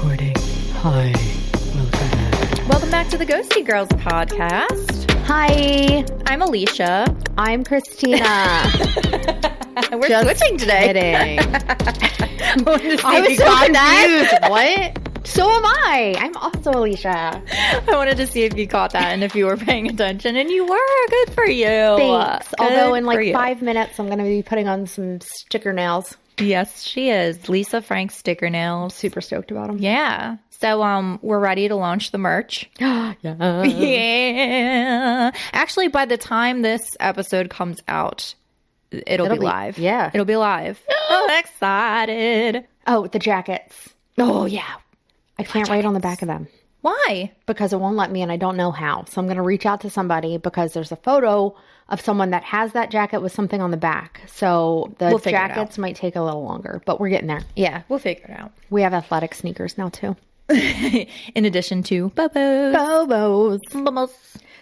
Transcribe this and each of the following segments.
Recording. Hi. Welcome back to the Ghosty Girls podcast. Hi. I'm Alicia. I'm Christina. We're Just switching today. Kidding. I was so confused. What? So am I. I'm also Alicia. I wanted to see if you caught that and if you were paying attention, and you were. Good for you. Thanks. Good Although in for like you. 5 minutes, I'm going to be putting on some sticker nails. Yes, she is. Lisa Frank sticker nails. Super stoked about them. Yeah. So we're ready to launch the merch. Yeah. Yeah. Actually, by the time this episode comes out, it'll be live. Yeah. It'll be live. I'm excited. Oh, the jackets. Oh, yeah. I can't write on the back of them Why? because it won't let me and I don't know how. So I'm going to reach out to somebody because there's a photo of someone that has that jacket with something on the back. So the We'll figure it jackets might take a little longer, but we're getting there. Yeah, we'll figure it out. We have athletic sneakers now too. In addition to Bobos. Bobos.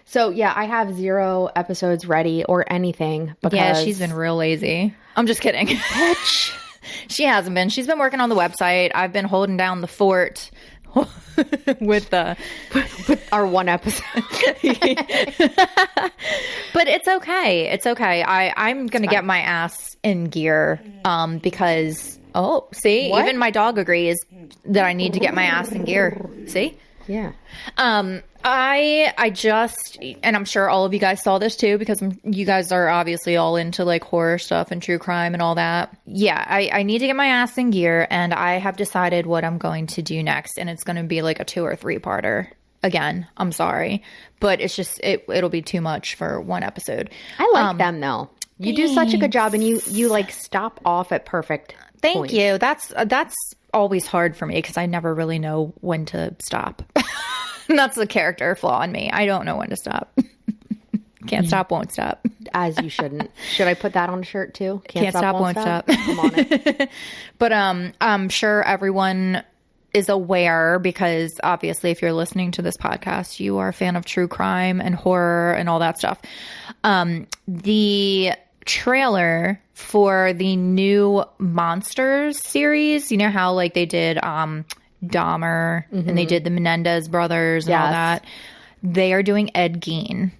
So yeah, I have 0 episodes ready or anything because Yeah, she's been real lazy. I'm just kidding. bitch. She hasn't been. She's been working on the website. I've been holding down the fort with our one episode. But it's okay. It's okay. I'm going to get my ass in gear because, see, What? even my dog agrees that I need to get my ass in gear. See? Yeah. I just, and I'm sure all of you guys saw this too, because you guys are obviously all into like horror stuff and true crime and all that. Yeah, I need to get my ass in gear, and I have decided what I'm going to do next, and it's going to be like a 2 or 3-parter. Again, I'm sorry, but it's just, it'll be too much for one episode. I like them though. You do such a good job, and you like stop off at perfect Thank points. you. That's always hard for me because I never really know when to stop. That's the character flaw in me. I don't know when to stop. Can't stop, won't stop. As you shouldn't. Should I put that on a shirt too? Can't stop, won't stop. I'm on it. But I'm sure everyone is aware, because obviously if you're listening to this podcast, you are a fan of true crime and horror and all that stuff. The trailer for the new Monsters series, you know how like they did Dahmer and they did the Menendez brothers and all Yes. that. They are doing Ed Gein.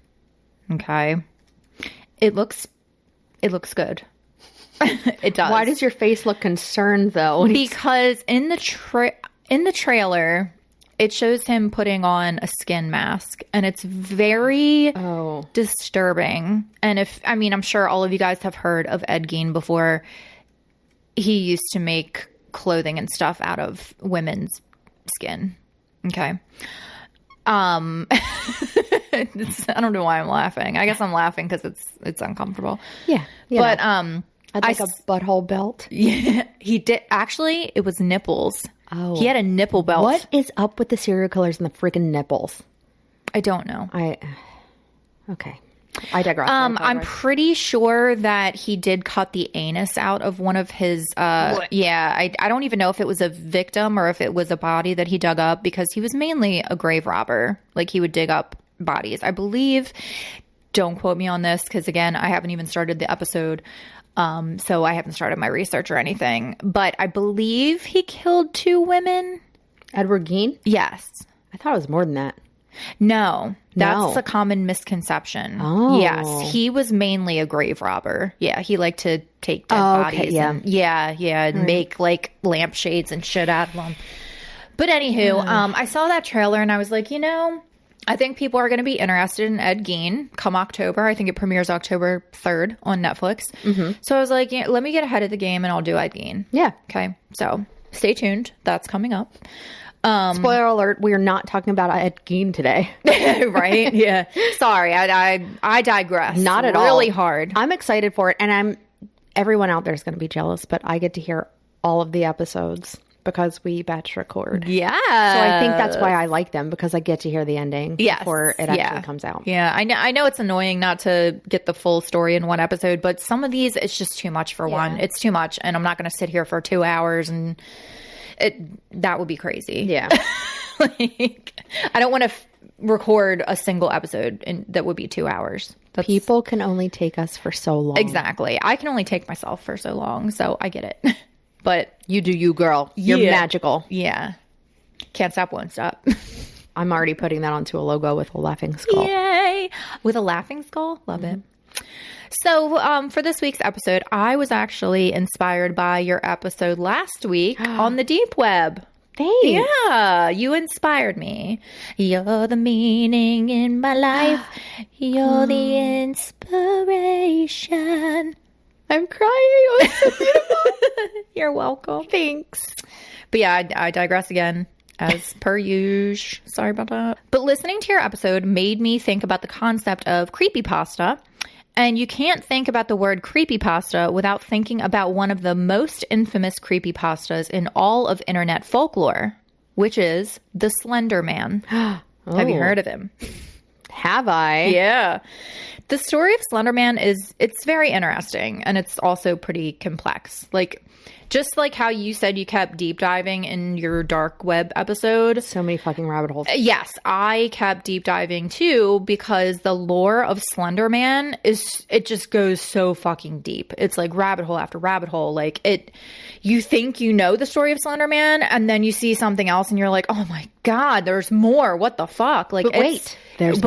Okay. It looks good. It does. Why does your face look concerned though? Because in the trailer, it shows him putting on a skin mask, and it's very disturbing. And I'm sure all of you guys have heard of Ed Gein before. He used to make clothing and stuff out of women's skin. Okay. I don't know why I'm laughing. I guess I'm laughing because it's uncomfortable. Yeah. But I'd like a butthole belt. yeah, he did. Actually, it was nipples. Oh. He had a nipple belt. What is up with the serial killers and the freaking nipples? I don't know. Okay. I digress. I'm pretty sure that he did cut the anus out of one of his, yeah, I don't even know if it was a victim or if it was a body that he dug up, because he was mainly a grave robber. Like, he would dig up bodies, I believe. Don't quote me on this, because again, I haven't even started the episode. So I haven't started my research or anything, but I believe he killed 2 women. Edward Gein? Yes. I thought it was more than that. No, that's No. a common misconception. Oh. Yes, he was mainly a grave robber. Yeah, he liked to take dead okay, bodies. yeah. And, and make like lampshades and shit out of them. But anywho, I saw that trailer and I was like, I think people are going to be interested in Ed Gein come October. I think it premieres October 3rd on Netflix. Mm-hmm. So I was like, let me get ahead of the game and I'll do Ed Gein. Yeah. Okay, so stay tuned. That's coming up. Spoiler alert, we are not talking about Ed Gein today. Right? Yeah. Sorry, I digress. Not at all. Really hard. I'm excited for it, and everyone out there is going to be jealous, but I get to hear all of the episodes because we batch record. Yeah. So I think that's why I like them, because I get to hear the ending Yes. before it actually comes out. Yeah, I know it's annoying not to get the full story in one episode, but some of these, it's just too much for one. It's too much, and I'm not going to sit here for 2 hours, and that would be crazy. Yeah. Like, I don't want to record a single episode, and that would be 2 hours. People can only take us for so long. Exactly. I can only take myself for so long, so I get it. But you do you, girl. You're magical. Yeah. Can't stop, won't stop. I'm already putting that onto a logo with a laughing skull. Yay! With a laughing skull? Love it. So for this week's episode, I was actually inspired by your episode last week on the deep web. Thanks. Yeah, you inspired me. You're the meaning in my life. You're the inspiration. I'm crying. Oh, it's so beautiful. You're welcome. Thanks. But yeah, I digress again. As per usual. Sorry about that. But listening to your episode made me think about the concept of creepypasta. And you can't think about the word creepypasta without thinking about one of the most infamous creepypastas in all of internet folklore, which is the Slender Man. Have you heard of him? Have I? Yeah. The story of Slender Man it's very interesting, and it's also pretty complex. Like, just like how you said you kept deep diving in your dark web episode. So many fucking rabbit holes. Yes, I kept deep diving too, because the lore of Slender Man it just goes so fucking deep. It's like rabbit hole after rabbit hole. Like, you think you know the story of Slender Man, and then you see something else and you're like, oh my God, there's more. What the fuck? Like, wait, there's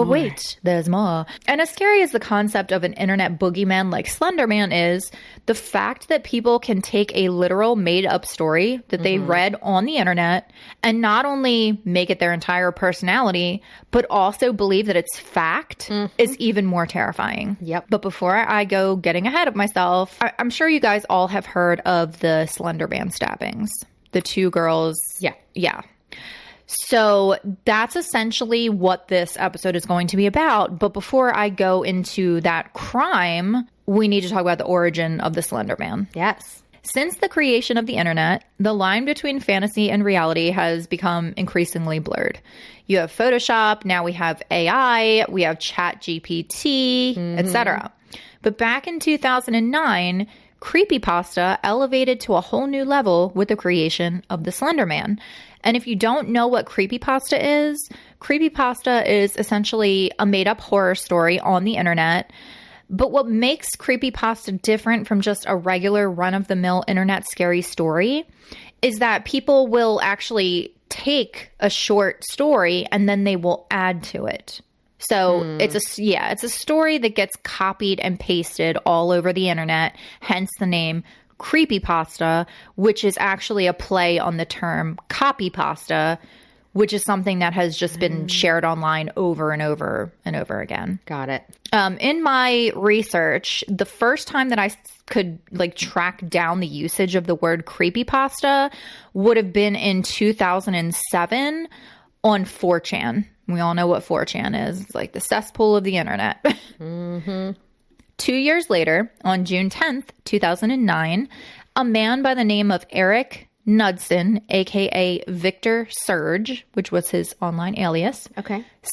more. And as scary as the concept of an internet boogeyman like Slender Man is, the fact that people can take a literal made-up story that they read on the internet and not only make it their entire personality, but also believe that it's fact is even more terrifying. Yep. But before I go getting ahead of myself, I'm sure you guys all have heard of the Slenderman stabbings. The two girls. Yeah. Yeah. So that's essentially what this episode is going to be about. But before I go into that crime, we need to talk about the origin of the Slender Man. Yes. Since the creation of the internet, the line between fantasy and reality has become increasingly blurred. You have Photoshop, now we have AI, we have ChatGPT, etc. But back in 2009, creepypasta elevated to a whole new level with the creation of the Slender Man. And if you don't know what creepypasta is essentially a made-up horror story on the internet. But what makes creepypasta different from just a regular run-of-the-mill internet scary story is that people will actually take a short story and then they will add to it. So it's a story that gets copied and pasted all over the internet, hence the name creepypasta, which is actually a play on the term copypasta, which is something that has just been shared online over and over and over again. Got it. In my research, the first time that I could track down the usage of the word creepypasta would have been in 2007 on 4chan. We all know what 4chan is. It's like the cesspool of the internet. 2 years later, on June 10th, 2009, a man by the name of Eric Knudsen, aka Victor Surge, which was his online alias,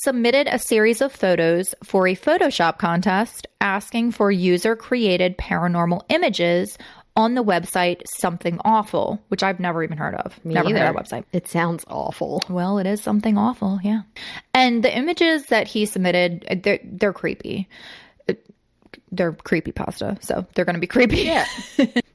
submitted a series of photos for a Photoshop contest asking for user-created paranormal images on the website Something Awful, which I've never even heard of. Me never either. heard of that website. It sounds awful. Well, it is something awful, yeah. And the images that he submitted, they're creepy. They're creepypasta, so they're going to be creepy. Yeah.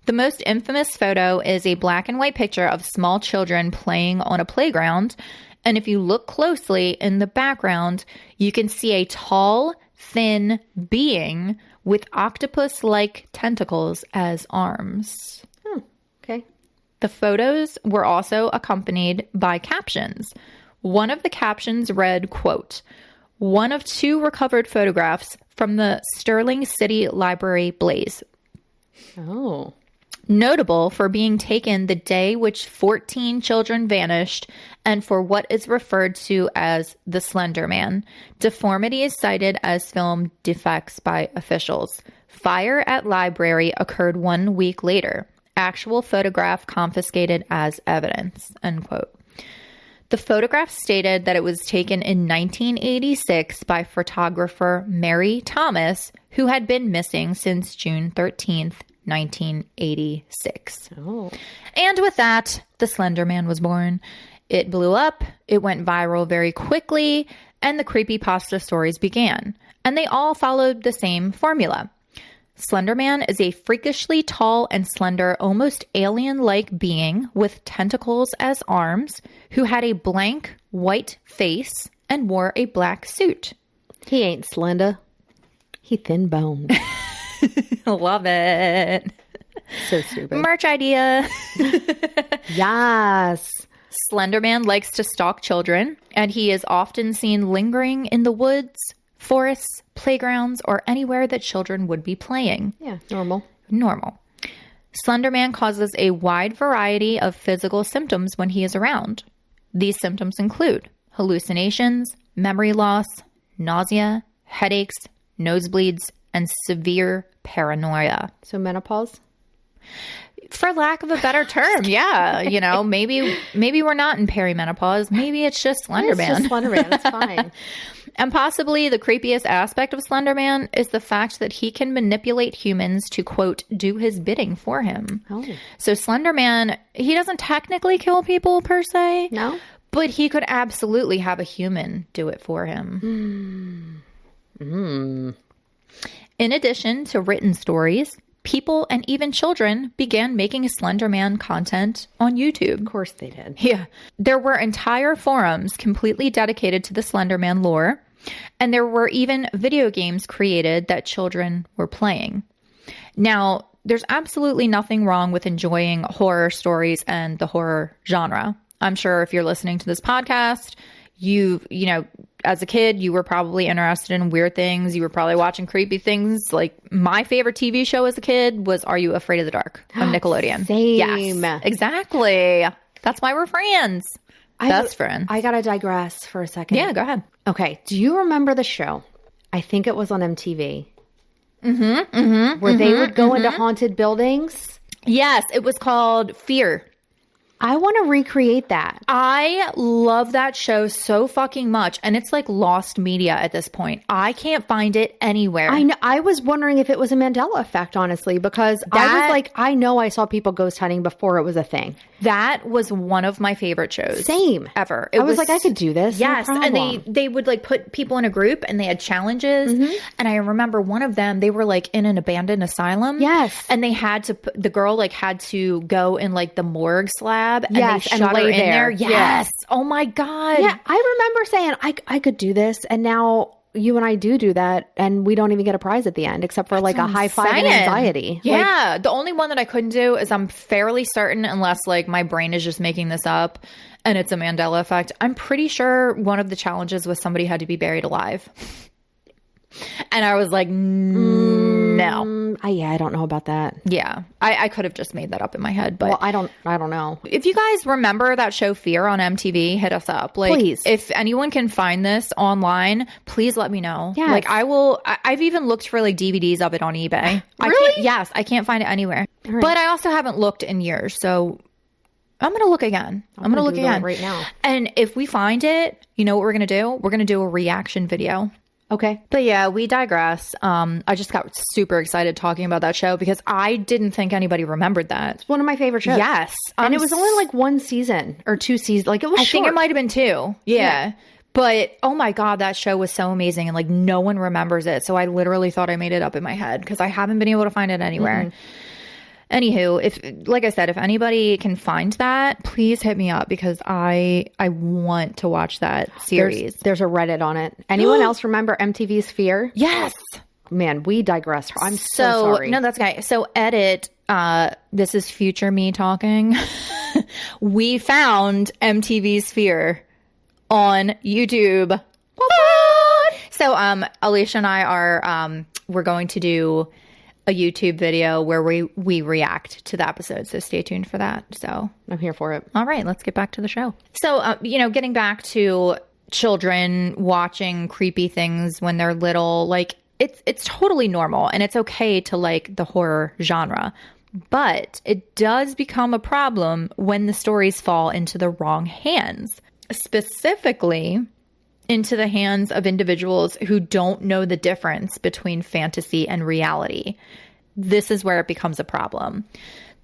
The most infamous photo is a black and white picture of small children playing on a playground. And if you look closely in the background, you can see a tall, thin being with octopus-like tentacles as arms. Okay. The photos were also accompanied by captions. One of the captions read, quote, "One of two recovered photographs from the Sterling City Library blaze. Oh. Notable for being taken the day which 14 children vanished and for what is referred to as the Slender Man. Deformity is cited as film defects by officials. Fire at library occurred 1 week later. Actual photograph confiscated as evidence," end quote. The photograph stated that it was taken in 1986 by photographer Mary Thomas, who had been missing since June 13th, 1986. Oh. And with that, the Slender Man was born. It blew up, it went viral very quickly, and the creepypasta stories began. And they all followed the same formula. Slenderman is a freakishly tall and slender, almost alien-like being with tentacles as arms who had a blank white face and wore a black suit. He ain't slender. He thin boned. Love it. So stupid. Merch idea. Yes. Slenderman likes to stalk children, and he is often seen lingering in the woods, forests, playgrounds, or anywhere that children would be playing. Yeah, normal. Slenderman causes a wide variety of physical symptoms when he is around. These symptoms include hallucinations, memory loss, nausea, headaches, nosebleeds, and severe paranoia. So menopause? For lack of a better term, yeah. You know, maybe we're not in perimenopause. Maybe it's just Slenderman. It's just Slenderman. It's fine. And possibly the creepiest aspect of Slenderman is the fact that he can manipulate humans to, quote, do his bidding for him. Oh. So Slenderman, he doesn't technically kill people per se. No? But he could absolutely have a human do it for him. In addition to written stories, people and even children began making Slenderman content on YouTube. Of course they did. Yeah. There were entire forums completely dedicated to the Slenderman lore, and there were even video games created that children were playing. Now, there's absolutely nothing wrong with enjoying horror stories and the horror genre. I'm sure if you're listening to this podcast, you know, as a kid, you were probably interested in weird things. You were probably watching creepy things. Like my favorite TV show as a kid was Are You Afraid of the Dark on Nickelodeon. Same. Yes, exactly. That's why we're friends. Best friends. I gotta digress for a second. Yeah, go ahead. Okay. Do you remember the show? I think it was on MTV. Where they would go into haunted buildings. Yes, it was called Fear. I want to recreate that. I love that show so fucking much. And it's like lost media at this point. I can't find it anywhere. I know. I was wondering if it was a Mandela effect, honestly, because I was like, I know I saw people ghost hunting before it was a thing. That was one of my favorite shows. Same. Ever. I was like, I could do this. Yes. No and problem. they would like put people in a group and they had challenges. And I remember one of them, they were like in an abandoned asylum. Yes. And they had to, the girl like had to go in like the morgue slab. And Yes, they and shut lay her in there. there. Yes. Yes. Oh my God. Yeah. I remember saying, I could do this. And now you and I do that. And we don't even get a prize at the end, except for like a high five and anxiety. Yeah. Like, the only one that I couldn't do is I'm fairly certain, unless like my brain is just making this up and it's a Mandela effect. I'm pretty sure one of the challenges was somebody had to be buried alive. And I was like, no. I don't know about that. Yeah. I could have just made that up in my head, but Well, I don't know. if you guys remember that show Fear on MTV, hit us up. Like, Please. If anyone can find this online, please let me know. Yes. Like, I've even looked for like DVDs of it on eBay. Really? I can't find it anywhere. Right. But I also haven't looked in years, so I'm going to look again. I'm going to look Google it again right now. And if we find it, you know what we're going to do? We're going to do a reaction video. Okay. But yeah, we digress. I just got super excited talking about that show because I didn't think anybody remembered that. One of my favorite shows. Yes. And it was only like one season or two seasons. Like it was I short. think it might have been 2. Yeah. But oh my God, that show was so amazing. And like no one remembers it. So I literally thought I made it up in my head because I haven't been able to find it anywhere. Anywho, if, like I said, if anybody can find that, please hit me up because I want to watch that series. There's a Reddit on it. Anyone else remember MTV's Fear? Yes. Man, we digress. I'm so sorry. No, that's okay. So edit, this is future me talking. We found MTV's Fear on YouTube. So, Alicia and I are, we're going to do a YouTube video where we react to the episode. So stay tuned for that. So I'm here for it. all right, let's get back to the show. So, getting back to children watching creepy things when they're little, like it's totally normal and it's okay to like the horror genre. But it does become a problem when the stories fall into the wrong hands, specifically into the hands of individuals who don't know the difference between fantasy and reality. This is where it becomes a problem.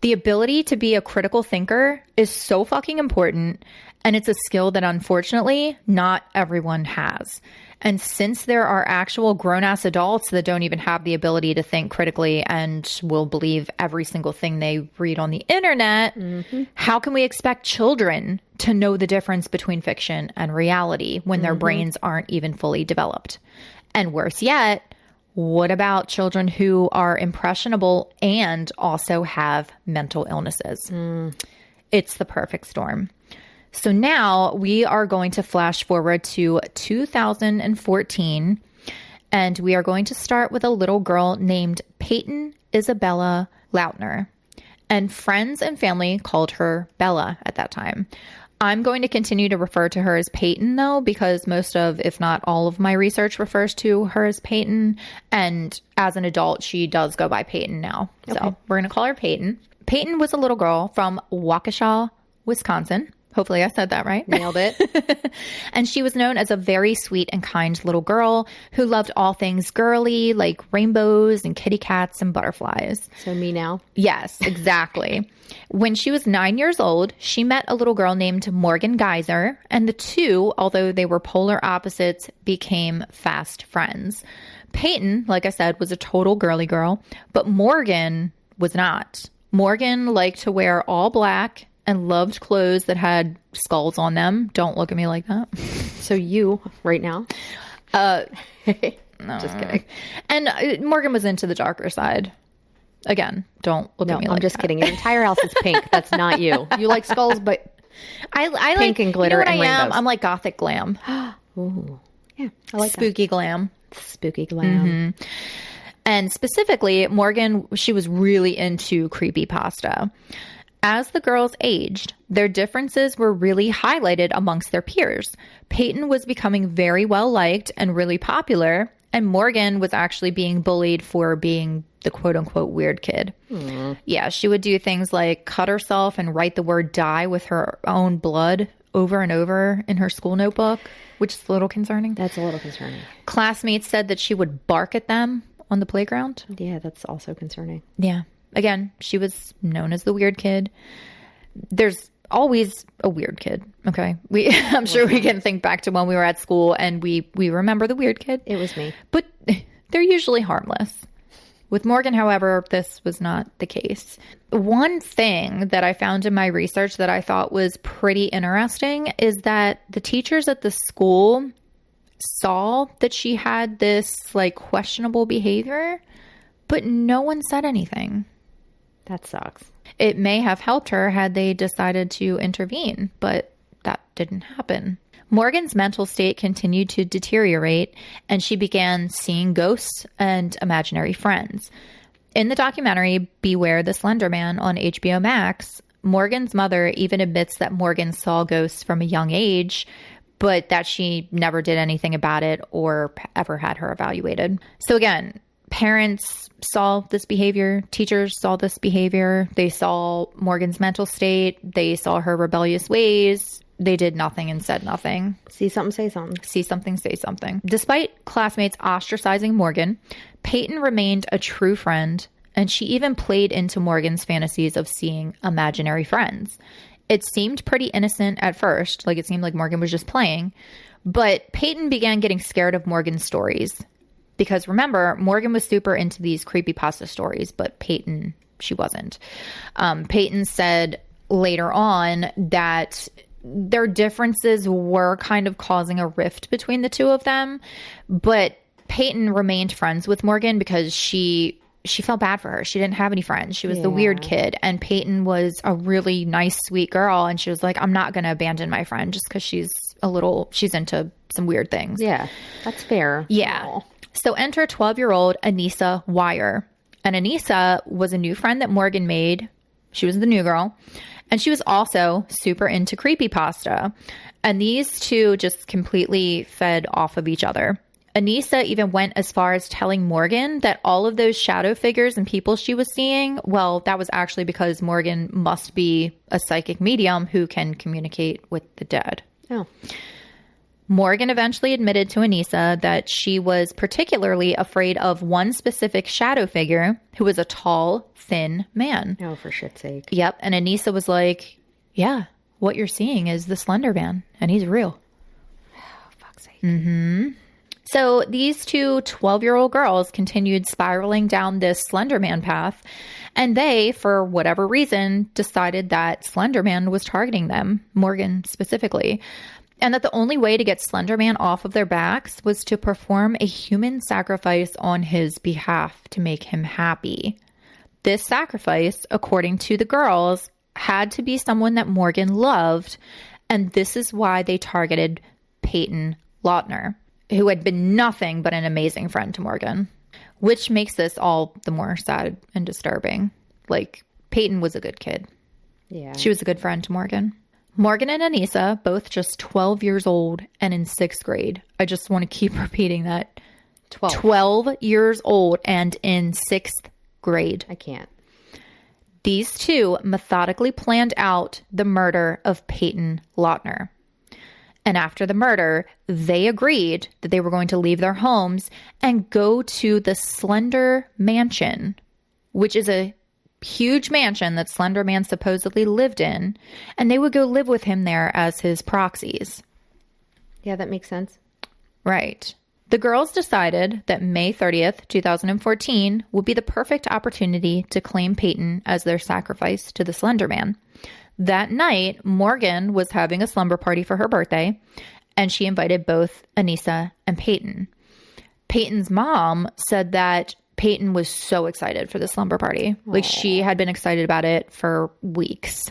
The ability to be a critical thinker is so fucking important, and it's a skill that unfortunately not everyone has. And since there are actual grown-ass adults that don't even have the ability to think critically and will believe every single thing they read on the internet, how can we expect children to know the difference between fiction and reality when their brains aren't even fully developed? And worse yet, what about children who are impressionable and also have mental illnesses? It's the perfect storm. So now we are going to flash forward to 2014, and we are going to start with a little girl named Payton Isabella Leutner. And friends and family called her Bella at that time. I'm going to continue to refer to her as Payton, though, because most of, if not all of my research refers to her as Payton. And as an adult, she does go by Payton now. Okay. So we're going to call her Payton. Payton was a little girl from Waukesha, Wisconsin. Hopefully I said that right. Nailed it. And she was known as a very sweet and kind little girl who loved all things girly, like rainbows and kitty cats and butterflies. So me now? Yes, exactly. When she was 9 years old, she met a little girl named Morgan Geyser, and the two, although they were polar opposites, became fast friends. Payton, like I said, was a total girly girl, but Morgan was not. Morgan liked to wear all black and loved clothes that had skulls on them. Don't look at me like that. So you, right now? No. Just kidding. And Morgan was into the darker side. Again, don't look at me like that. I'm just kidding. Your entire house is pink. That's not you. You like skulls, but I pink like, and glitter you know what and I am? rainbows. I'm like gothic glam. Ooh. Yeah, I like Spooky glam. Spooky glam. And specifically, Morgan, she was really into creepypasta. As the girls aged, their differences were really highlighted amongst their peers. Payton was becoming very well liked and really popular, and Morgan was actually being bullied for being the quote-unquote weird kid. Yeah, she would do things like cut herself and write the word die with her own blood over and over in her school notebook, which is a little concerning. That's a little concerning. Classmates said that she would bark at them on the playground. Yeah, that's also concerning. Yeah. Again, she was known as the weird kid. There's always a weird kid. Okay. I'm sure we can think back to when we were at school and we remember the weird kid. It was me. But they're usually harmless. With Morgan, however, this was not the case. One thing that I found in my research that I thought was pretty interesting is that the teachers at the school saw that she had this like questionable behavior, but no one said anything. That sucks. It may have helped her had they decided to intervene, but that didn't happen. Morgan's mental state continued to deteriorate, and she began seeing ghosts and imaginary friends. In the documentary Beware the Slender Man on HBO Max, Morgan's mother even admits that Morgan saw ghosts from a young age, but that she never did anything about it or ever had her evaluated. So again, parents saw this behavior. Teachers saw this behavior. They saw Morgan's mental state. They saw her rebellious ways. They did nothing and said nothing. See something, say something. See something, say something. Despite classmates ostracizing Morgan, Payton remained a true friend, and she even played into Morgan's fantasies of seeing imaginary friends. It seemed pretty innocent at first, like it seemed like Morgan was just playing, but Payton began getting scared of Morgan's stories. Because remember, Morgan was super into these creepypasta stories, but Payton, she wasn't. Payton said later on that their differences were kind of causing a rift between the two of them, but Payton remained friends with Morgan because she felt bad for her. She didn't have any friends. She was the weird kid, and Payton was a really nice, sweet girl, and she was like, I'm not going to abandon my friend just because she's into some weird things. Yeah, that's fair. Yeah. Aww. So enter 12-year-old Anissa Weier. And Anissa was a new friend that Morgan made. She was the new girl. And she was also super into creepypasta. And these two just completely fed off of each other. Anissa even went as far as telling Morgan that all of those shadow figures and people she was seeing, well, that was actually because Morgan must be a psychic medium who can communicate with the dead. Oh. Morgan eventually admitted to Anissa that she was particularly afraid of one specific shadow figure who was a tall, thin man. Oh, for shit's sake. Yep. And Anissa was like, yeah, what you're seeing is the Slender Man, and he's real. Oh, fuck's sake. Mm-hmm. So these two 12-year-old girls continued spiraling down this Slenderman path, and they, for whatever reason, decided that Slenderman was targeting them, Morgan specifically, and that the only way to get Slenderman off of their backs was to perform a human sacrifice on his behalf to make him happy. This sacrifice, according to the girls, had to be someone that Morgan loved, and this is why they targeted Payton Leutner, who had been nothing but an amazing friend to Morgan, which makes this all the more sad and disturbing. Like, Payton was a good kid. Yeah. She was a good friend to Morgan. Morgan and Anissa, both just 12 years old and in 6th grade. I just want to keep repeating that. 12 years old and in 6th grade. I can't. These two methodically planned out the murder of Payton Leutner. And after the murder, they agreed that they were going to leave their homes and go to the Slender Mansion, which is a huge mansion that Slender Man supposedly lived in, and they would go live with him there as his proxies. Yeah, that makes sense. Right. The girls decided that May 30th, 2014 would be the perfect opportunity to claim Payton as their sacrifice to the Slender Man. That night, Morgan was having a slumber party for her birthday, and she invited both Anissa and Payton. Payton's mom said that Payton was so excited for the slumber party. Like, she had been excited about it for weeks.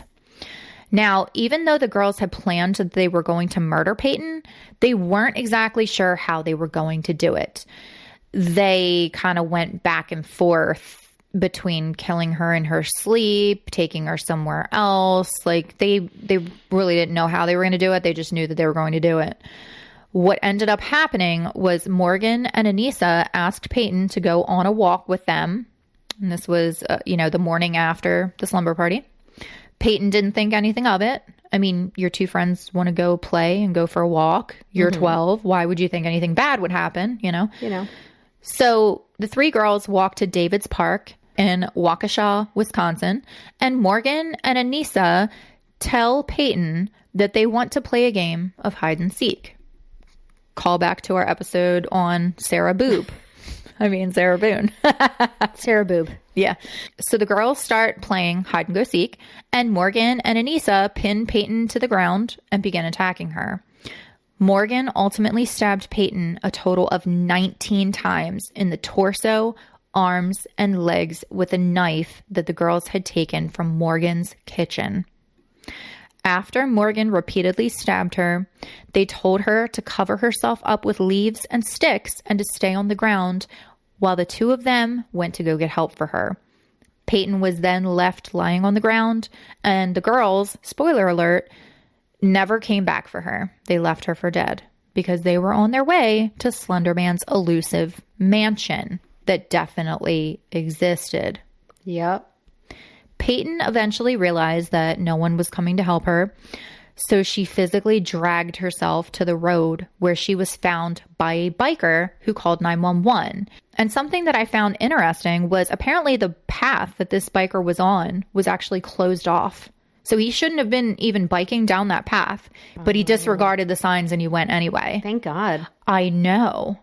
Now, even though the girls had planned that they were going to murder Payton, they weren't exactly sure how they were going to do it. They kind of went back and forth between killing her in her sleep, taking her somewhere else. Like, they really didn't know how they were going to do it. They just knew that they were going to do it. What ended up happening was Morgan and Anissa asked Payton to go on a walk with them. And this was, the morning after the slumber party. Payton didn't think anything of it. I mean, your two friends want to go play and go for a walk. You're 12. Why would you think anything bad would happen, So the three girls walked to David's Park in Waukesha, Wisconsin, and Morgan and Anissa tell Payton that they want to play a game of hide and seek. Call back to our episode on Sarah Boone. Sarah Boob. Yeah. So the girls start playing hide and go seek, and Morgan and Anissa pin Payton to the ground and begin attacking her. Morgan ultimately stabbed Payton a total of 19 times in the torso, arms, and legs with a knife that the girls had taken from Morgan's kitchen. After Morgan repeatedly stabbed her, they told her to cover herself up with leaves and sticks and to stay on the ground while the two of them went to go get help for her. Payton was then left lying on the ground, and the girls, spoiler alert, never came back for her. They left her for dead because they were on their way to Slenderman's elusive mansion that definitely existed. Yep. Payton eventually realized that no one was coming to help her, so she physically dragged herself to the road where she was found by a biker who called 911. And something that I found interesting was apparently the path that this biker was on was actually closed off. So he shouldn't have been even biking down that path, but he disregarded the signs and he went anyway. Thank God. I know.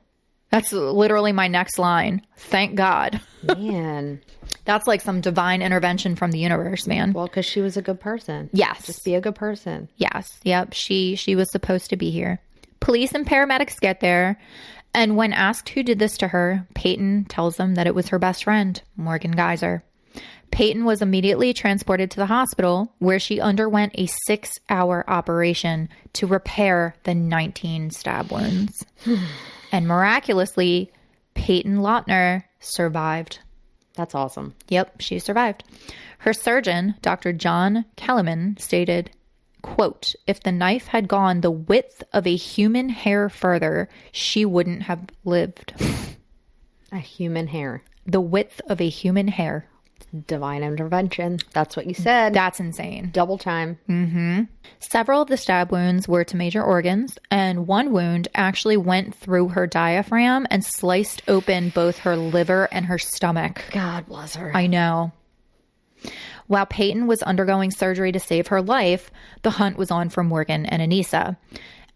That's literally my next line. Thank God. Man. That's like some divine intervention from the universe, man. Well, because she was a good person. Yes. Just be a good person. Yes. Yep. She was supposed to be here. Police and paramedics get there. And when asked who did this to her, Payton tells them that it was her best friend, Morgan Geyser. Payton was immediately transported to the hospital where she underwent a 6-hour operation to repair the 19 stab wounds. And miraculously, Payton Leutner survived. That's awesome. Yep, she survived. Her surgeon, Dr. John Kellerman, stated, quote, "If the knife had gone the width of a human hair further, she wouldn't have lived." A human hair. The width of a human hair. Divine intervention. That's what you said. That's insane. Double time. Mm-hmm. Several of the stab wounds were to major organs, and one wound actually went through her diaphragm and sliced open both her liver and her stomach. God bless her. I know. While Payton was undergoing surgery to save her life, the hunt was on for Morgan and Anissa.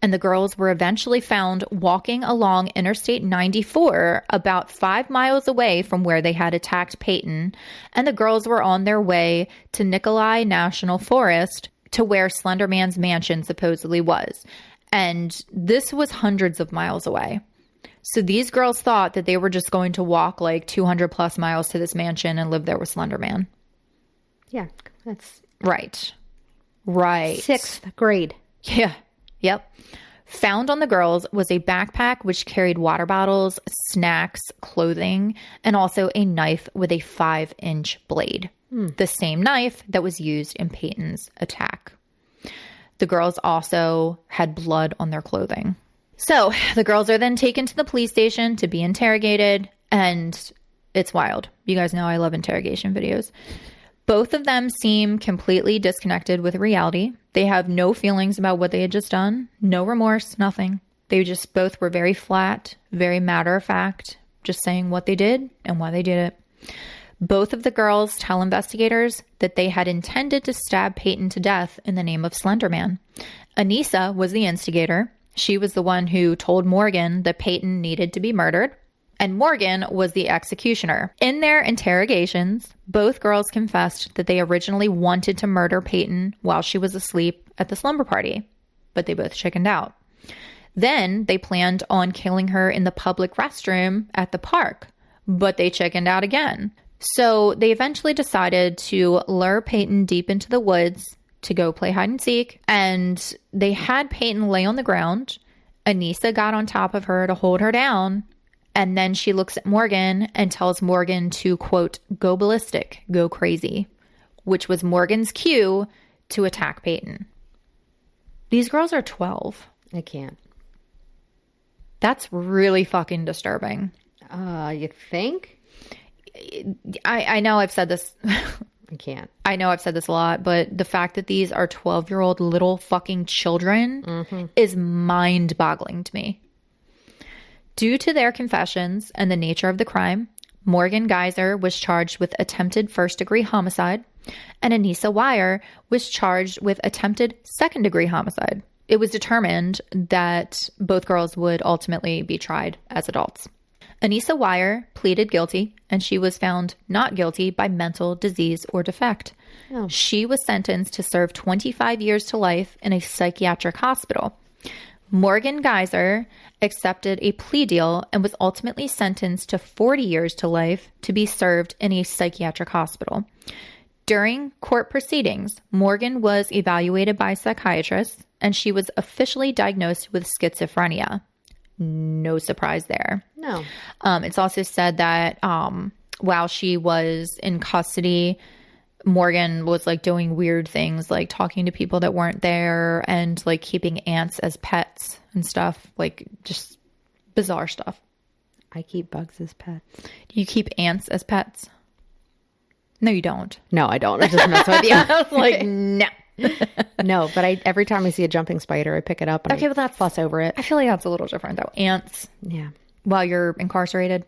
And the girls were eventually found walking along Interstate 94 about 5 miles away from where they had attacked Payton. And the girls were on their way to Nikolai National Forest, to where Slenderman's mansion supposedly was. And this was hundreds of miles away. So these girls thought that they were just going to walk like 200 plus miles to this mansion and live there with Slenderman. Yeah, that's... Right. 6th grade. Yeah. Yep. Found on the girls was a backpack which carried water bottles, snacks, clothing, and also a knife with a 5-inch blade. The same knife that was used in Payton's attack. The girls also had blood on their clothing. So the girls are then taken to the police station to be interrogated, and it's wild. You guys know I love interrogation videos. Both of them seem completely disconnected with reality. They have no feelings about what they had just done. No remorse, nothing. They just both were very flat, very matter of fact, just saying what they did and why they did it. Both of the girls tell investigators that they had intended to stab Payton to death in the name of Slenderman. Anissa was the instigator. She was the one who told Morgan that Payton needed to be murdered. And Morgan was the executioner. In their interrogations, both girls confessed that they originally wanted to murder Payton while she was asleep at the slumber party, but they both chickened out. Then they planned on killing her in the public restroom at the park, but they chickened out again. So they eventually decided to lure Payton deep into the woods to go play hide and seek, and they had Payton lay on the ground. Anissa got on top of her to hold her down, and then she looks at Morgan and tells Morgan to, quote, go ballistic, go crazy, which was Morgan's cue to attack Payton. These girls are 12. I can't. That's really fucking disturbing. You think? I know I've said this. I can't. I know I've said this a lot, but the fact that these are 12-year-old little fucking children is mind-boggling to me. Due to their confessions and the nature of the crime, Morgan Geyser was charged with attempted first-degree homicide, and Anissa Weier was charged with attempted second-degree homicide. It was determined that both girls would ultimately be tried as adults. Anissa Weier pleaded guilty, and she was found not guilty by mental disease or defect. Oh. She was sentenced to serve 25 years to life in a psychiatric hospital. Morgan Geyser accepted a plea deal and was ultimately sentenced to 40 years to life to be served in a psychiatric hospital. During court proceedings, Morgan was evaluated by psychiatrists, and she was officially diagnosed with schizophrenia. No surprise there. No. It's also said that while she was in custody, Morgan was like doing weird things, like talking to people that weren't there and like keeping ants as pets and stuff, like just bizarre stuff. I keep bugs as pets. You keep ants as pets? No, you don't. No, I don't. I just mess with you. I was like, no. No, but every time I see a jumping spider, I pick it up and okay, but that's fuss over it. I feel like that's a little different though. Ants. Yeah. While you're incarcerated,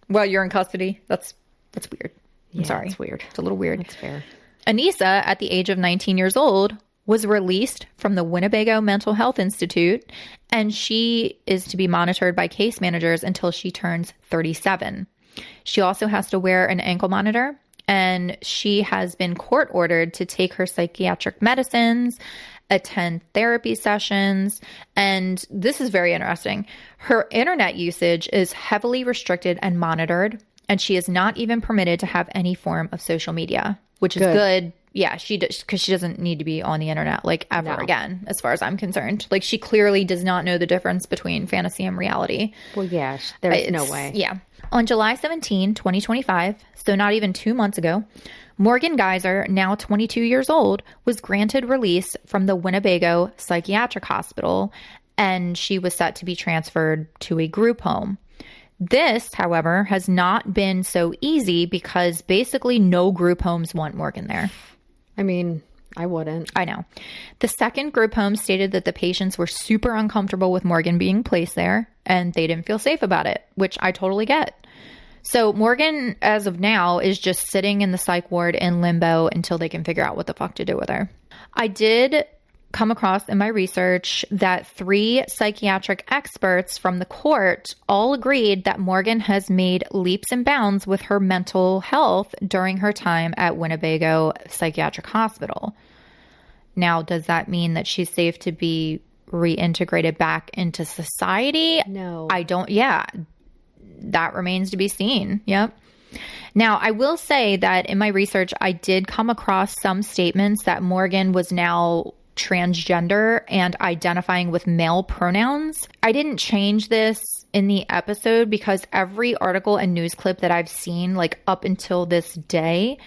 while you're in custody, that's weird. I'm sorry. It's weird. It's a little weird. That's fair. Anissa, at the age of 19 years old, was released from the Winnebago Mental Health Institute, and she is to be monitored by case managers until she turns 37. She also has to wear an ankle monitor, and she has been court ordered to take her psychiatric medicines, attend therapy sessions, and this is very interesting. Her internet usage is heavily restricted and monitored, and she is not even permitted to have any form of social media, which is good. Yeah, she does, because she doesn't need to be on the internet like ever again, as far as I'm concerned. Like, she clearly does not know the difference between fantasy and reality. Well, yeah, there's no way. Yeah. On July 17, 2025, so not even 2 months ago, Morgan Geyser, now 22 years old, was granted release from the Winnebago Psychiatric Hospital, and she was set to be transferred to a group home. This, however, has not been so easy because basically no group homes want Morgan there. I mean, I wouldn't. I know. The second group home stated that the patients were super uncomfortable with Morgan being placed there, and they didn't feel safe about it, which I totally get. So Morgan, as of now, is just sitting in the psych ward in limbo until they can figure out what the fuck to do with her. I did come across in my research that 3 psychiatric experts from the court all agreed that Morgan has made leaps and bounds with her mental health during her time at Winnebago Psychiatric Hospital. Now, does that mean that she's safe to be reintegrated back into society? No. That remains to be seen. Yep. Now, I will say that in my research, I did come across some statements that Morgan was now transgender and identifying with male pronouns. I didn't change this in the episode because every article and news clip that I've seen, like up until this day,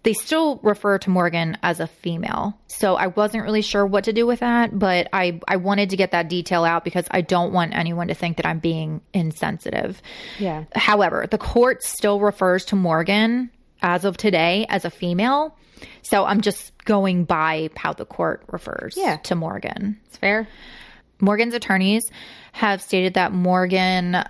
they still refer to Morgan as a female. So I wasn't really sure what to do with that, but I wanted to get that detail out because I don't want anyone to think that I'm being insensitive. Yeah. However, the court still refers to Morgan as of today as a female. So I'm just going by how the court refers to Morgan. It's fair. Morgan's attorneys have stated that Morgan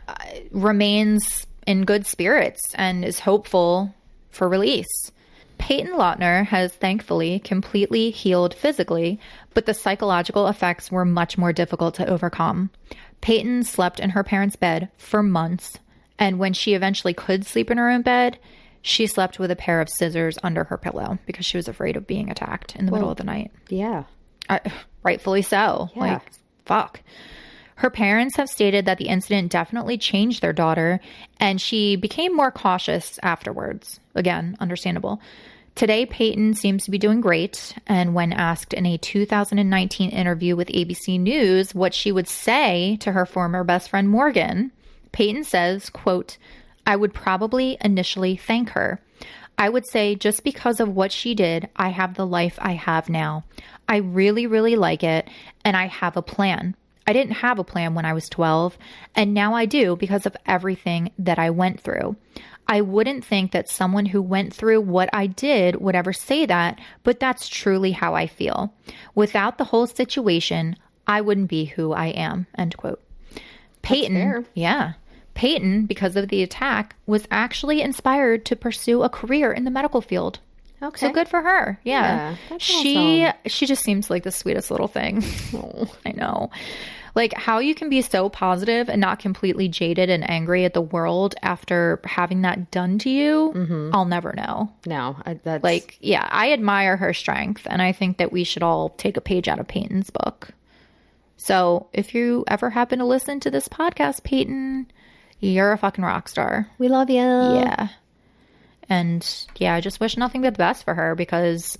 remains in good spirits and is hopeful for release. Payton Leutner has thankfully completely healed physically, but the psychological effects were much more difficult to overcome. Payton slept in her parents' bed for months, and when she eventually could sleep in her own bed, she slept with a pair of scissors under her pillow because she was afraid of being attacked in the middle of the night. Yeah. Rightfully so. Yeah. Like, fuck. Her parents have stated that the incident definitely changed their daughter, and she became more cautious afterwards. Again, understandable. Today, Payton seems to be doing great, and when asked in a 2019 interview with ABC News what she would say to her former best friend Morgan, Payton says, quote, "I would probably initially thank her. I would say just because of what she did, I have the life I have now. I really, really like it, and I have a plan. I didn't have a plan when I was 12, and now I do because of everything that I went through. I wouldn't think that someone who went through what I did would ever say that, but that's truly how I feel. Without the whole situation, I wouldn't be who I am," end quote. Payton, Payton, because of the attack, was actually inspired to pursue a career in the medical field. Okay. So good for her. Yeah. She just seems like the sweetest little thing. Oh. I know. Like how you can be so positive and not completely jaded and angry at the world after having that done to you, I'll never know. No, that's... Like, yeah, I admire her strength, and I think that we should all take a page out of Payton's book. So if you ever happen to listen to this podcast, Payton, you're a fucking rock star. We love you. Yeah. And yeah, I just wish nothing but the best for her because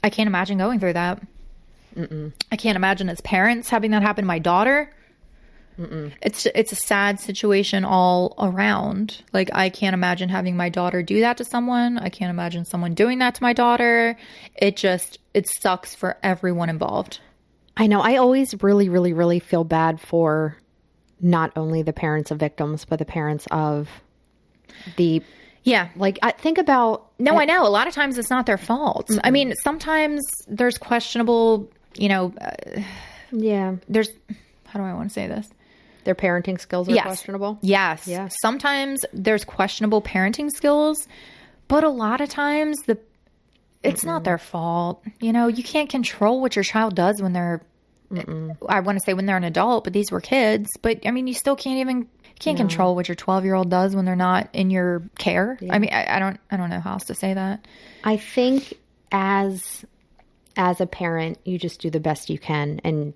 I can't imagine going through that. I can't imagine as parents having that happen to my daughter. It's a sad situation all around. Like, I can't imagine having my daughter do that to someone. I can't imagine someone doing that to my daughter. It sucks for everyone involved. I know. I always really, really, really feel bad for not only the parents of victims, but the parents of the... Yeah. Like, I think about... No, I know. A lot of times it's not their fault. I mean, sometimes there's questionable, there's... How do I want to say this? Their parenting skills are questionable? Yes. Yeah. Sometimes there's questionable parenting skills, but a lot of times it's not their fault. You can't control what your child does when they're... I want to say when they're an adult, but these were kids. But, I mean, you still can't control what your 12-year-old does when they're not in your care. Yeah. I mean, I don't know how else to say that. I think as a parent, you just do the best you can. And,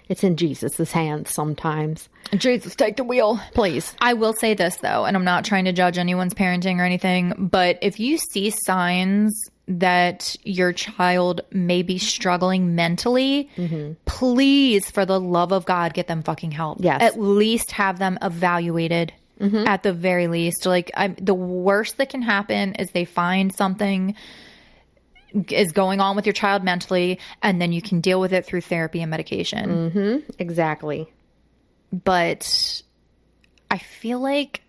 it's in Jesus' hands sometimes. Jesus, take the wheel. Please. I will say this, though, and I'm not trying to judge anyone's parenting or anything, but if you see signs that your child may be struggling mentally, please, for the love of God, get them fucking help. Yes. At least have them evaluated at the very least. Like, the worst that can happen is they find something is going on with your child mentally, and then you can deal with it through therapy and medication. Exactly. But I feel like,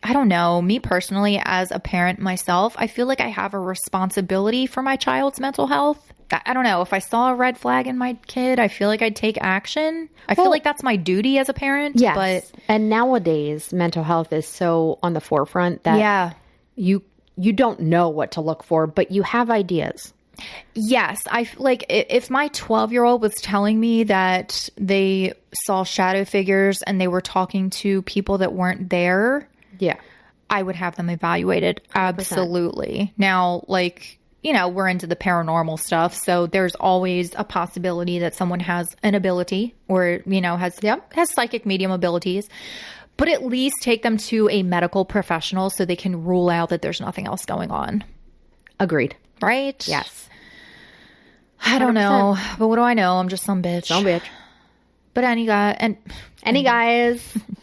I don't know, me personally, as a parent myself, I feel like I have a responsibility for my child's mental health. I don't know. If I saw a red flag in my kid, I feel like I'd take action. I feel like that's my duty as a parent. Yes. But and nowadays, mental health is so on the forefront that you don't know what to look for, but you have ideas. Yes. If my 12-year-old was telling me that they saw shadow figures and they were talking to people that weren't there. Yeah. I would have them evaluated. 100%. Absolutely. Now, we're into the paranormal stuff. So there's always a possibility that someone has an ability or, has psychic medium abilities. But at least take them to a medical professional so they can rule out that there's nothing else going on. Agreed. Right? Yes. I don't 100%. Know. But what do I know? I'm just some bitch. Some bitch. But any guys.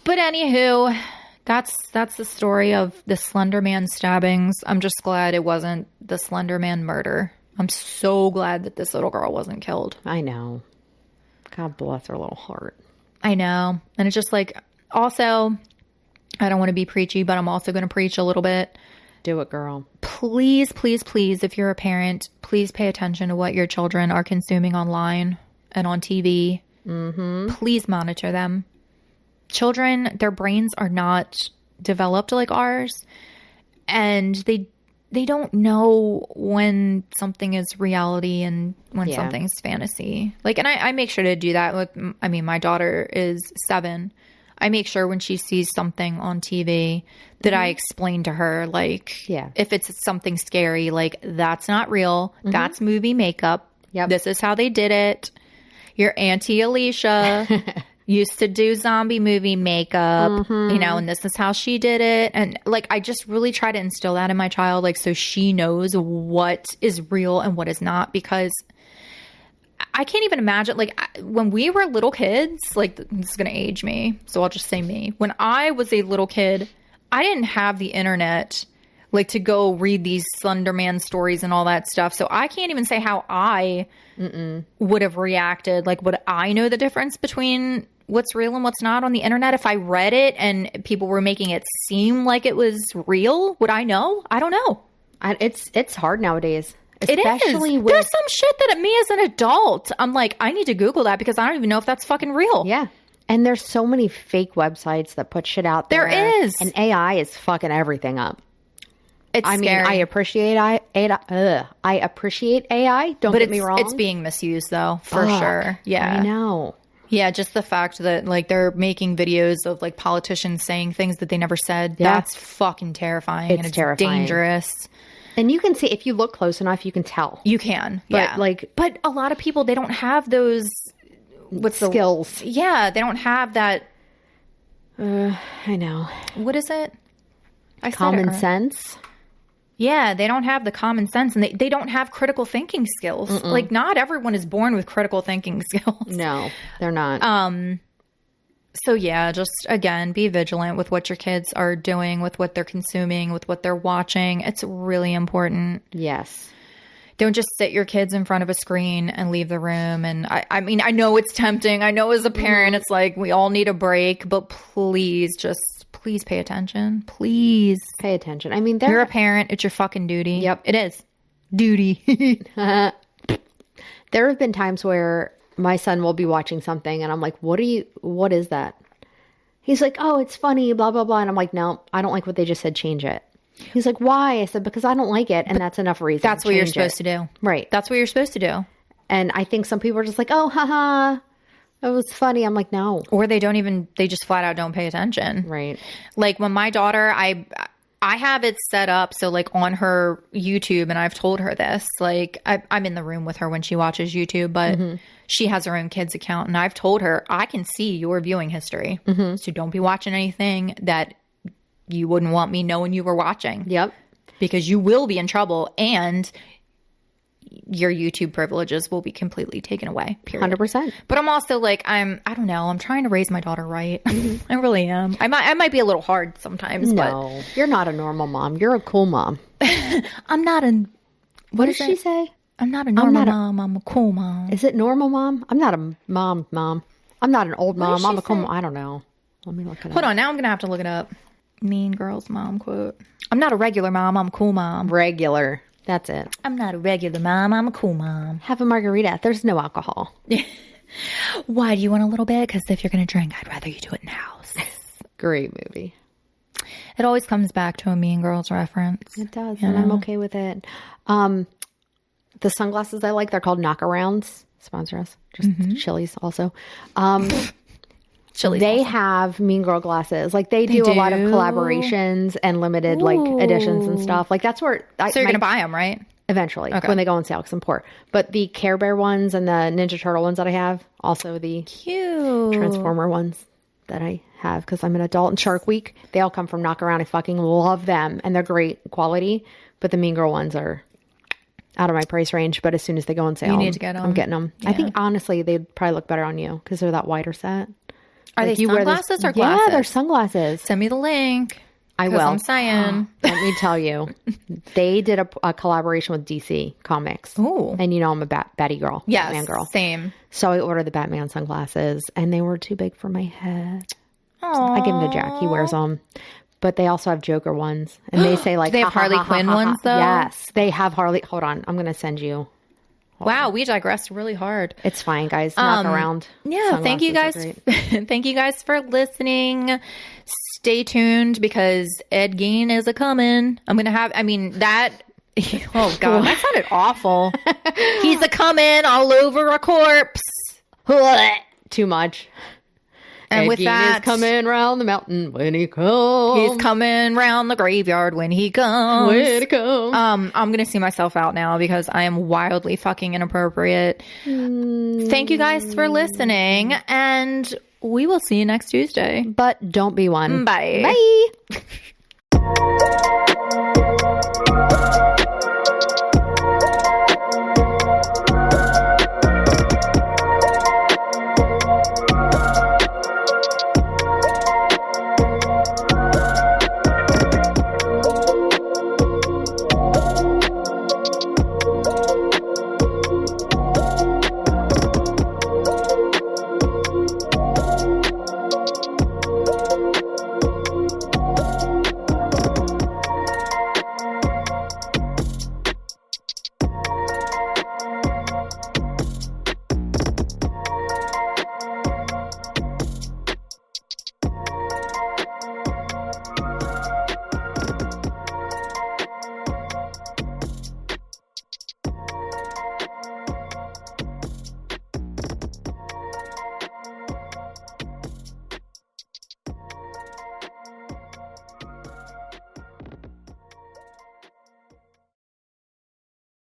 But anywho, that's the story of the Slenderman stabbings. I'm just glad it wasn't the Slenderman murder. I'm so glad that this little girl wasn't killed. I know. God bless her little heart. I know. And it's just also, I don't want to be preachy, but I'm also going to preach a little bit. Do it, girl. Please, please, please, if you're a parent, please pay attention to what your children are consuming online and on TV. Mm-hmm. Please monitor them. Children, their brains are not developed like ours, and they don't know when something is reality and when something's fantasy. And I make sure to do that with, my daughter is 7. I make sure when she sees something on TV that I explain to her, if it's something scary, that's not real. Mm-hmm. That's movie makeup. Yep. This is how they did it. Your Auntie Alicia used to do zombie movie makeup, and this is how she did it. And I just really try to instill that in my child, so she knows what is real and what is not, because I can't even imagine, when we were little kids, this is going to age me, so I'll just say me. When I was a little kid, I didn't have the internet, to go read these Slenderman stories and all that stuff. So I can't even say how I would have reacted. Would I know the difference between what's real and what's not on the internet? If I read it and people were making it seem like it was real, would I know? I don't know. It's hard nowadays. Especially there's some shit that me as an adult, I'm I need to Google that because I don't even know if that's fucking real. Yeah. And there's so many fake websites that put shit out there. There is. And AI is fucking everything up. It's scary. I appreciate AI. Don't get me wrong. It's being misused though, for sure. Yeah. I know. Yeah, just the fact that they're making videos of politicians saying things that they never said. Yeah. That's fucking terrifying. It's terrifying. Dangerous. And you can see, if you look close enough, you can tell. You can. But but a lot of people, they don't have those skills. Yeah, they don't have that. I know. What is it? Common sense. Yeah, they don't have the common sense, and they don't have critical thinking skills. Mm-mm. Not everyone is born with critical thinking skills. No, they're not. So yeah, just again, be vigilant with what your kids are doing, with what they're consuming, with what they're watching. It's really important. Yes. Don't just sit your kids in front of a screen and leave the room. And I know it's tempting. I know as a parent, it's we all need a break, but please pay attention. Please pay attention. You're a parent. It's your fucking duty. Yep. It is. Duty. There have been times where my son will be watching something and I'm what is that? He's oh, it's funny, blah, blah, blah. And I'm no, I don't like what they just said. Change it. He's why? I said, because I don't like it. And that's enough reason. That's what you're supposed to do. Right. That's what you're supposed to do. And I think some people are just oh, haha, it was funny. I'm no. Or they just flat out don't pay attention. Right. When my daughter, I have it set up so on her YouTube, and I've told her this, I'm in the room with her when she watches YouTube, but she has her own kids account, and I've told her, I can see your viewing history. Mm-hmm. So don't be watching anything that you wouldn't want me knowing you were watching. Yep. Because you will be in trouble, and your YouTube privileges will be completely taken away. Period. 100%. But I'm also I don't know. I'm trying to raise my daughter right. I really am. I might be a little hard sometimes. No, but you're not a normal mom. You're a cool mom. I'm not a. What does she say? I'm not a normal mom. I'm a cool mom. Is it normal mom? I'm not a mom. I'm not an old mom. I'm a cool mom. I don't know. Let me look it up. Hold on. Now I'm going to have to look it up. Mean Girls mom quote. I'm not a regular mom. I'm a cool mom. Regular. That's it. I'm not a regular mom. I'm a cool mom. Have a margarita. There's no alcohol. Why do you want a little bit? Because if you're going to drink, I'd rather you do it in the house. Great movie. It always comes back to a Mean Girls reference. It does. And I'm okay with it. the sunglasses I like, they're called knockarounds. Sponsor us. Just Chili's also. Chili's they awesome. have Mean Girl glasses. Like they do a lot of collaborations and limited like editions and stuff. Like that's where. So you're gonna buy them, right? Eventually, when they go on sale, because I'm poor. But the Care Bear ones and the Ninja Turtle ones that I have, also the cute Transformer ones that I have because I'm an adult. And Shark Week, they all come from Knockaround. I fucking love them, and they're great quality. But the Mean Girl ones are out of my price range. But as soon as they go on sale, you need to get them. I'm getting them. Yeah. I think honestly, they'd probably look better on you because they're that wider set. Are like they sunglasses or glasses? Yeah, they're sunglasses. Send me the link. I will. I'm saying. Let me tell you, they did a collaboration with DC Comics. Ooh. And you know I'm a Batty girl. Yes, Batman girl. same. So I ordered the Batman sunglasses, and they were too big for my head. Aww. I give them to Jack. He wears them. But they also have Joker ones. And they say like... Do they have Harley Quinn ones, though? Yes. They have Harley... Hold on. I'm going to send you... Wow, we digressed really hard. It's fine, guys. Knock around. Yeah, thank you guys. Thank you guys for listening. Stay tuned because Ed Gein is a coming. I'm gonna have. I mean that. Oh God, that sounded awful. He's a coming all over a corpse. Too much. And Ed with Gein that, is coming round the mountain when he comes. He's coming round the graveyard when he comes. When he comes. I'm gonna see myself out now because I am wildly fucking inappropriate. Thank you guys for listening, and we will see you next Tuesday. But don't be one. Bye. Bye.